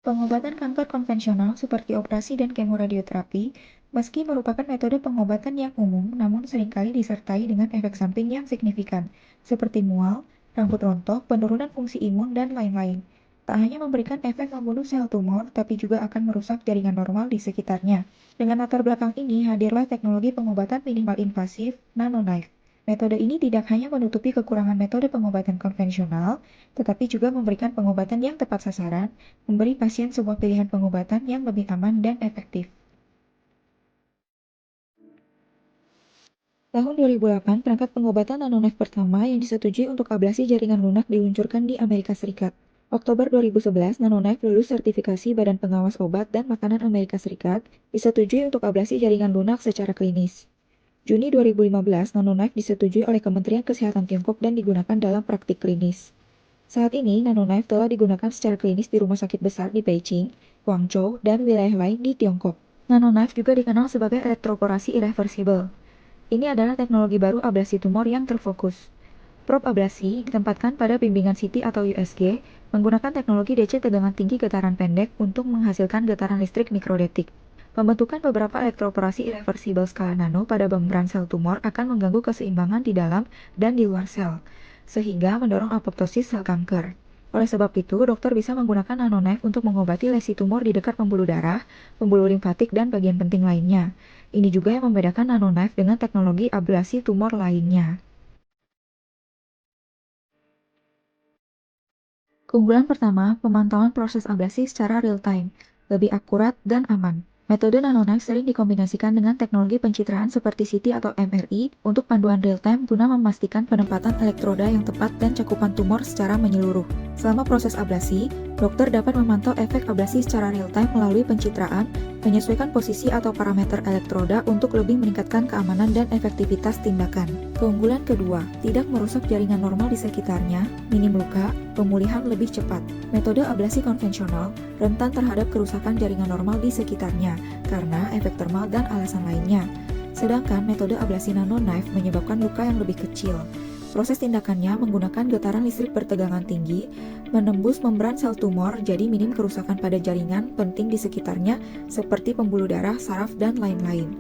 Pengobatan kanker konvensional seperti operasi dan kemoradioterapi, meski merupakan metode pengobatan yang umum, namun seringkali disertai dengan efek samping yang signifikan, seperti mual, rambut rontok, penurunan fungsi imun, dan lain-lain. Tak hanya memberikan efek membunuh sel tumor, tapi juga akan merusak jaringan normal di sekitarnya. Dengan latar belakang ini, hadirlah teknologi pengobatan minimal invasif, nanoknife. Metode ini tidak hanya menutupi kekurangan metode pengobatan konvensional, tetapi juga memberikan pengobatan yang tepat sasaran, memberi pasien sebuah pilihan pengobatan yang lebih aman dan efektif. Tahun 2008, perangkat pengobatan nanoknife pertama yang disetujui untuk ablasi jaringan lunak diluncurkan di Amerika Serikat. Oktober 2011, nanoknife lulus sertifikasi Badan Pengawas Obat dan Makanan Amerika Serikat, disetujui untuk ablasi jaringan lunak secara klinis. Juni 2015, nanoknife disetujui oleh Kementerian Kesehatan Tiongkok dan digunakan dalam praktik klinis. Saat ini, nanoknife telah digunakan secara klinis di rumah sakit besar di Beijing, Guangzhou, dan wilayah lain di Tiongkok. Nanoknife juga dikenal sebagai elektroporasi irreversible. Ini adalah teknologi baru ablasi tumor yang terfokus. Probe ablasi ditempatkan pada bimbingan CT atau USG menggunakan teknologi DC tegangan tinggi getaran pendek untuk menghasilkan getaran listrik mikrodetik. Pembentukan beberapa elektroporasi irreversible skala nano pada membran sel tumor akan mengganggu keseimbangan di dalam dan di luar sel, sehingga mendorong apoptosis sel kanker. Oleh sebab itu, dokter bisa menggunakan nanoknife untuk mengobati lesi tumor di dekat pembuluh darah, pembuluh limfatik, dan bagian penting lainnya. Ini juga yang membedakan nanoknife dengan teknologi ablasi tumor lainnya. Keunggulan pertama, pemantauan proses ablasi secara real-time, lebih akurat dan aman. Metode nanoknife sering dikombinasikan dengan teknologi pencitraan seperti CT atau MRI untuk panduan real-time guna memastikan penempatan elektroda yang tepat dan cakupan tumor secara menyeluruh. Selama proses ablasi, dokter dapat memantau efek ablasi secara real-time melalui pencitraan, menyesuaikan posisi atau parameter elektroda untuk lebih meningkatkan keamanan dan efektivitas tindakan. Keunggulan kedua, tidak merusak jaringan normal di sekitarnya, minim luka, pemulihan lebih cepat. Metode ablasi konvensional rentan terhadap kerusakan jaringan normal di sekitarnya karena efek termal dan alasan lainnya. Sedangkan metode ablasi nanoknife menyebabkan luka yang lebih kecil. Proses tindakannya menggunakan getaran listrik bertegangan tinggi, menembus membran sel tumor jadi minim kerusakan pada jaringan penting di sekitarnya seperti pembuluh darah, saraf, dan lain-lain.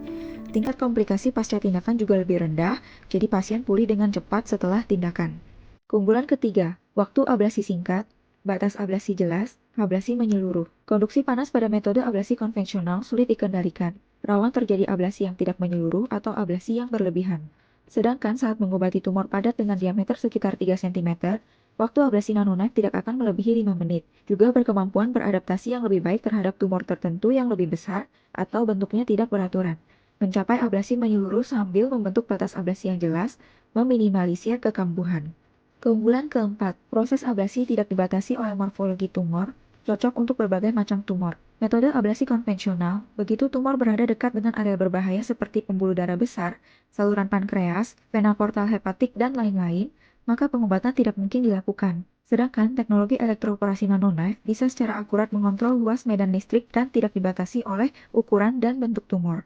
Tingkat komplikasi pasca tindakan juga lebih rendah, jadi pasien pulih dengan cepat setelah tindakan. Keunggulan ketiga, waktu ablasi singkat, batas ablasi jelas, ablasi menyeluruh. Konduksi panas pada metode ablasi konvensional sulit dikendalikan, rawan terjadi ablasi yang tidak menyeluruh atau ablasi yang berlebihan. Sedangkan saat mengobati tumor padat dengan diameter sekitar 3 cm, waktu ablasi nanoknife tidak akan melebihi 5 menit. Juga berkemampuan beradaptasi yang lebih baik terhadap tumor tertentu yang lebih besar atau bentuknya tidak beraturan. Mencapai ablasi menyeluruh sambil membentuk batas ablasi yang jelas, meminimalisir kekambuhan. Keunggulan keempat, proses ablasi tidak dibatasi oleh morfologi tumor, cocok untuk berbagai macam tumor. Metode ablasi konvensional, begitu tumor berada dekat dengan area berbahaya seperti pembuluh darah besar, saluran pankreas, vena portal hepatik, dan lain-lain, maka pengobatan tidak mungkin dilakukan. Sedangkan teknologi elektroporasi nanoknife bisa secara akurat mengontrol luas medan listrik dan tidak dibatasi oleh ukuran dan bentuk tumor.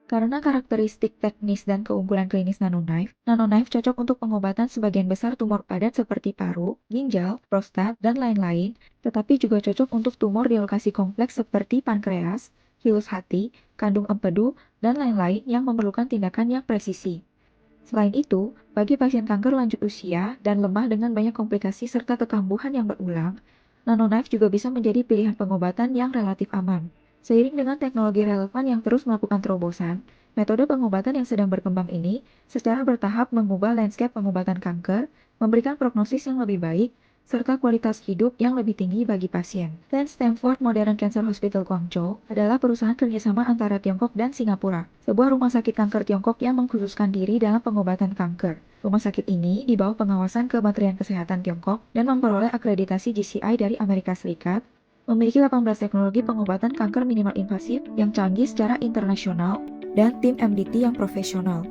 Karena karakteristik teknis dan keunggulan klinis nanoknife cocok untuk pengobatan sebagian besar tumor padat seperti paru, ginjal, prostat, dan lain-lain, tetapi juga cocok untuk tumor di lokasi kompleks seperti pankreas, hilus hati, kandung empedu, dan lain-lain yang memerlukan tindakan yang presisi. Selain itu, bagi pasien kanker lanjut usia dan lemah dengan banyak komplikasi serta kekambuhan yang berulang, nanoknife juga bisa menjadi pilihan pengobatan yang relatif aman. Seiring dengan teknologi relevan yang terus melakukan terobosan, metode pengobatan yang sedang berkembang ini secara bertahap mengubah landscape pengobatan kanker, memberikan prognosis yang lebih baik, serta kualitas hidup yang lebih tinggi bagi pasien. Dan Stanford Modern Cancer Hospital Guangzhou adalah perusahaan kerjasama antara Tiongkok dan Singapura, sebuah rumah sakit kanker Tiongkok yang mengkhususkan diri dalam pengobatan kanker. Rumah sakit ini di bawah pengawasan Kementerian Kesehatan Tiongkok dan memperoleh akreditasi GCI dari Amerika Serikat, memiliki 18 teknologi pengobatan kanker minimal invasif yang canggih secara internasional, dan tim MDT yang profesional.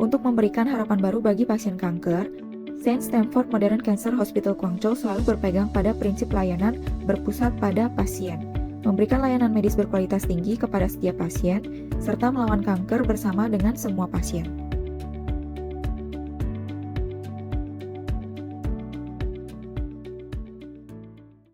Untuk memberikan harapan baru bagi pasien kanker, Saint Stanford Modern Cancer Hospital Guangzhou selalu berpegang pada prinsip layanan berpusat pada pasien, memberikan layanan medis berkualitas tinggi kepada setiap pasien, serta melawan kanker bersama dengan semua pasien.